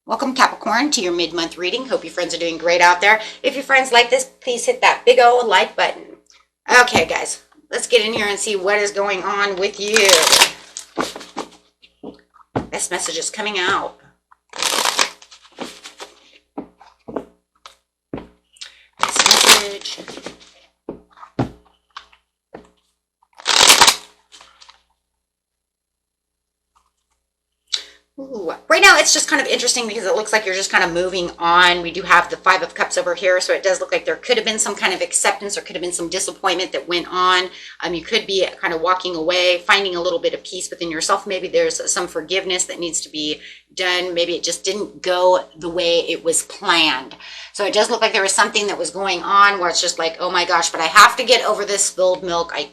Welcome, Capricorn, to your mid-month reading. Hope your friends are doing great out there. If your friends like this, please hit that big old like button. Okay, guys, let's get in here and see what is going on with you. This message is coming out. This message. Ooh, right now it's just kind of interesting because it looks like you're just kind of moving on. We do have the Five of Cups over here, so it does look like there could have been some kind of acceptance or could have been some disappointment that went on. You could be kind of walking away, finding a little bit of peace within yourself. Maybe there's some forgiveness that needs to be done. Maybe it just didn't go the way it was planned. So it does look like there was something that was going on where it's just like, oh my gosh, but I have to get over this spilled milk. I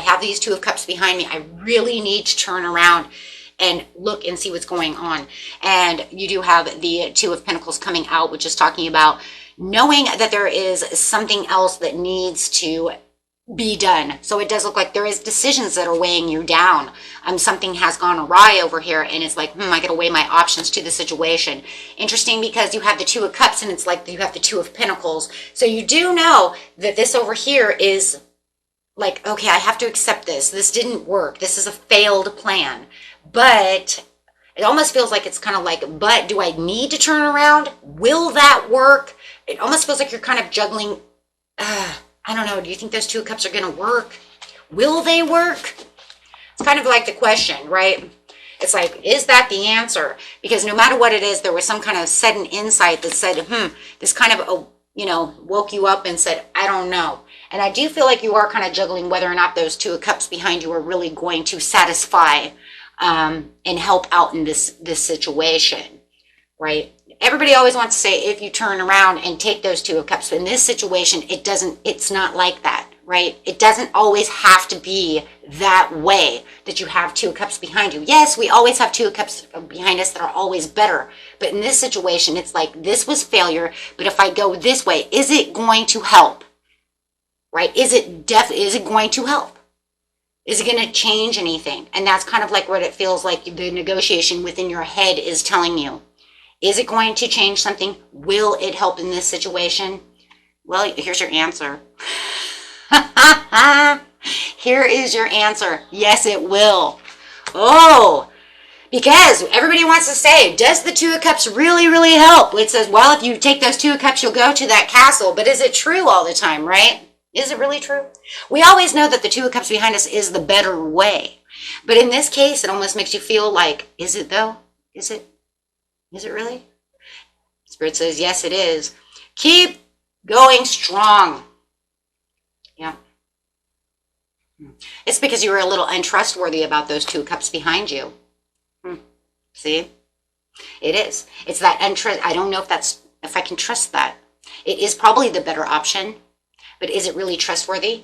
have these Two of Cups behind me. I really need to turn around and look and see what's going on. And you do have the Two of Pentacles coming out, which is talking about knowing that there is something else that needs to be done. So it does look like there is decisions that are weighing you down. Something has gone awry over here, and it's like, I gotta weigh my options to the situation. Interesting, because you have the Two of Cups, and it's like you have the Two of Pentacles. So you do know that this over here is like, okay, I have to accept this. This didn't work. This is a failed plan. But it almost feels like it's kind of like, but do I need to turn around? Will that work? It almost feels like you're kind of juggling. I don't know. Do you think those Two of Cups are going to work? Will they work? It's kind of like the question, right? It's like, is that the answer? Because no matter what it is, there was some kind of sudden insight that said, this kind of, woke you up and said, I don't know. And I do feel like you are kind of juggling whether or not those Two of Cups behind you are really going to satisfy and help out in this situation, right? Everybody always wants to say, if you turn around and take those Two of Cups, but in this situation, it's not like that, right? It doesn't always have to be that way that you have Two of Cups behind you. Yes, we always have Two of Cups behind us that are always better. But in this situation, it's like, this was failure, but if I go this way, is it going to help? Right? Is it going to help? Is it going to change anything? And that's kind of like what it feels like the negotiation within your head is telling you. Is it going to change something? Will it help in this situation? Well, here's your answer. Here is your answer. Yes, it will. Oh, because everybody wants to say, does the Two of Cups really, really help? It says, well, if you take those Two of Cups, you'll go to that castle. But is it true all the time, right? Is it really true? We always know that the Two of Cups behind us is the better way. But in this case, it almost makes you feel like, is it though? Is it really? Spirit says, yes, it is. Keep going strong. Yeah. It's because you were a little untrustworthy about those Two of Cups behind you. See? It is. It's that untrust. I don't know if I can trust that. It is probably the better option. But is it really trustworthy?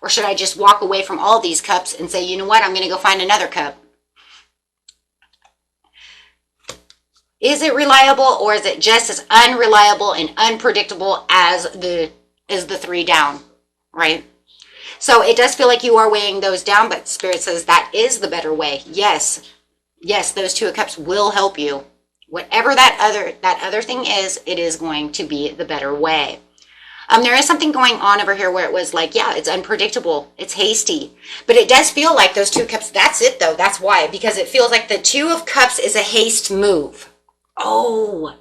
Or should I just walk away from all these cups and say, you know what, I'm going to go find another cup? Is it reliable, or is it just as unreliable and unpredictable as the three down, right? So it does feel like you are weighing those down, but Spirit says that is the better way. Yes, those Two of Cups will help you. Whatever that other thing is, it is going to be the better way. There is something going on over here where it was like, yeah, it's unpredictable. It's hasty. But it does feel like those Two of Cups, that's it though. That's why. Because it feels like the Two of Cups is a haste move. Oh,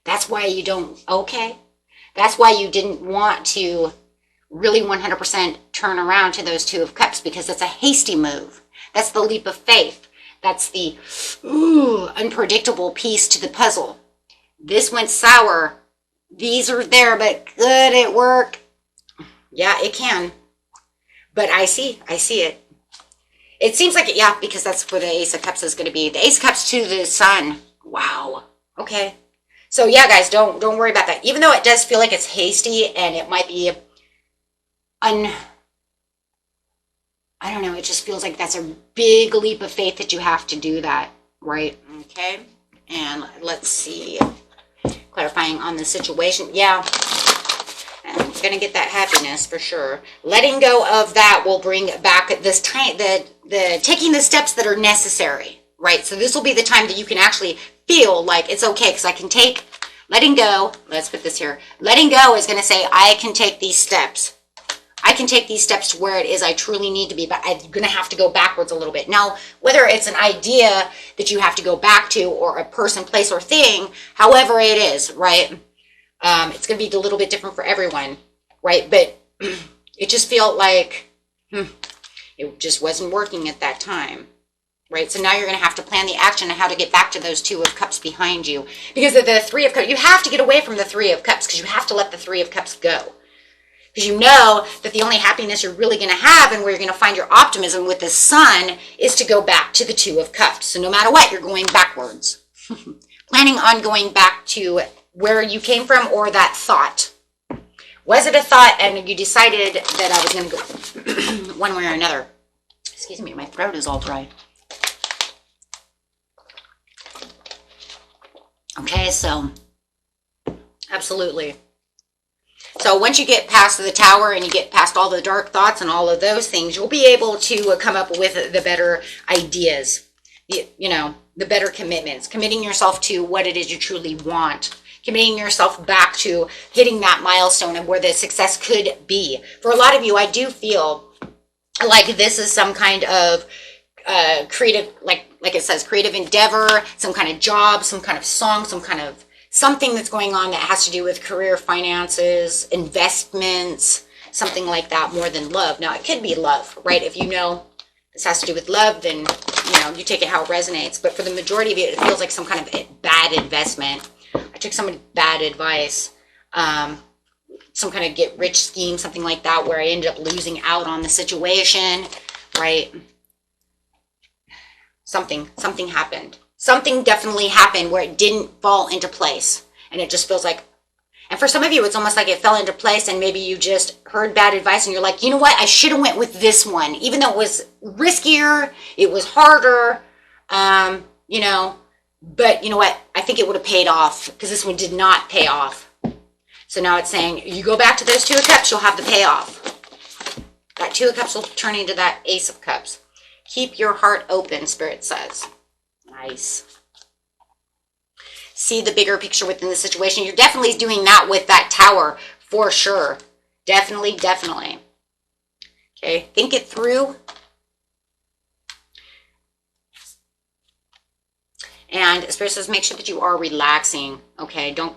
that's why you don't, okay. That's why you didn't want to really 100% turn around to those Two of Cups, because it's a hasty move. That's the leap of faith. That's the unpredictable piece to the puzzle. This went sour. These are there, but could it work? Yeah, it can. But I see it. It seems like it, yeah, because that's where the Ace of Cups is going to be. The Ace of Cups to the Sun. Wow. Okay. So yeah, guys, don't worry about that. Even though it does feel like it's hasty and it might be I don't know, it just feels like that's a big leap of faith that you have to do that, right? Okay. And let's see, clarifying on the situation. Yeah, I'm going to get that happiness for sure. Letting go of that will bring back this time, the taking the steps that are necessary, right? So this will be the time that you can actually feel like it's okay, because I can take, letting go, let's put this here. Letting go is going to say, I can take these steps. I can take these steps to where it is I truly need to be, but I'm going to have to go backwards a little bit. Now, whether it's an idea that you have to go back to, or a person, place, or thing, however it is, right? It's going to be a little bit different for everyone, right? But it just felt like it just wasn't working at that time, right? So now you're going to have to plan the action and how to get back to those 2 of Cups behind you. Because of the 3 of Cups, you have to get away from the 3 of Cups, because you have to let the 3 of Cups go. Because you know that the only happiness you're really going to have, and where you're going to find your optimism with the Sun, is to go back to the 2 of Cups. So no matter what, you're going backwards. Planning on going back to where you came from, or that thought. Was it a thought and you decided that I was going to go one way or another? Excuse me, my throat is all dry. Okay, so absolutely. So once you get past the Tower and you get past all the dark thoughts and all of those things, you'll be able to come up with the better ideas, you know, the better commitments, committing yourself to what it is you truly want, committing yourself back to hitting that milestone of where the success could be. For a lot of you, I do feel like this is some kind of creative, like it says, creative endeavor, some kind of job, some kind of song, some kind of something that's going on that has to do with career, finances, investments, something like that, more than love. Now, it could be love, right? If you know this has to do with love, then, you know, you take it how it resonates. But for the majority of it, it feels like some kind of bad investment. I took some bad advice, some kind of get-rich scheme, something like that, where I ended up losing out on the situation, right? Something happened. Something definitely happened where it didn't fall into place. And it just feels like, and for some of you, it's almost like it fell into place, and maybe you just heard bad advice and you're like, you know what? I should have went with this one. Even though it was riskier, it was harder, you know, but you know what? I think it would have paid off, because this one did not pay off. So now it's saying, you go back to those 2 of Cups, you'll have the payoff. That 2 of Cups will turn into that Ace of Cups. Keep your heart open, Spirit says. Nice. See the bigger picture within the situation. You're definitely doing that with that Tower, for sure. Definitely, definitely. Okay, think it through. And Spirit says, make sure that you are relaxing. Okay, don't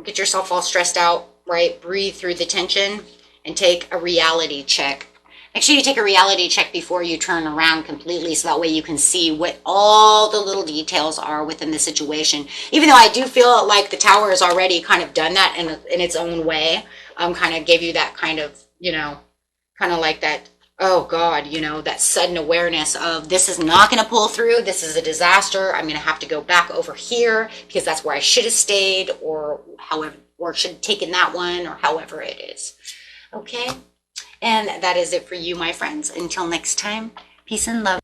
get yourself all stressed out, right? Breathe through the tension and take a reality check. Make sure you take a reality check before you turn around completely, so that way you can see what all the little details are within the situation. Even though I do feel like the Tower has already kind of done that in its own way, kind of gave you that kind of, you know, kind of like that, oh God, you know, that sudden awareness of, this is not going to pull through. This is a disaster. I'm going to have to go back over here, because that's where I should have stayed, or however, or should have taken that one, or however it is. Okay. And that is it for you, my friends. Until next time, peace and love.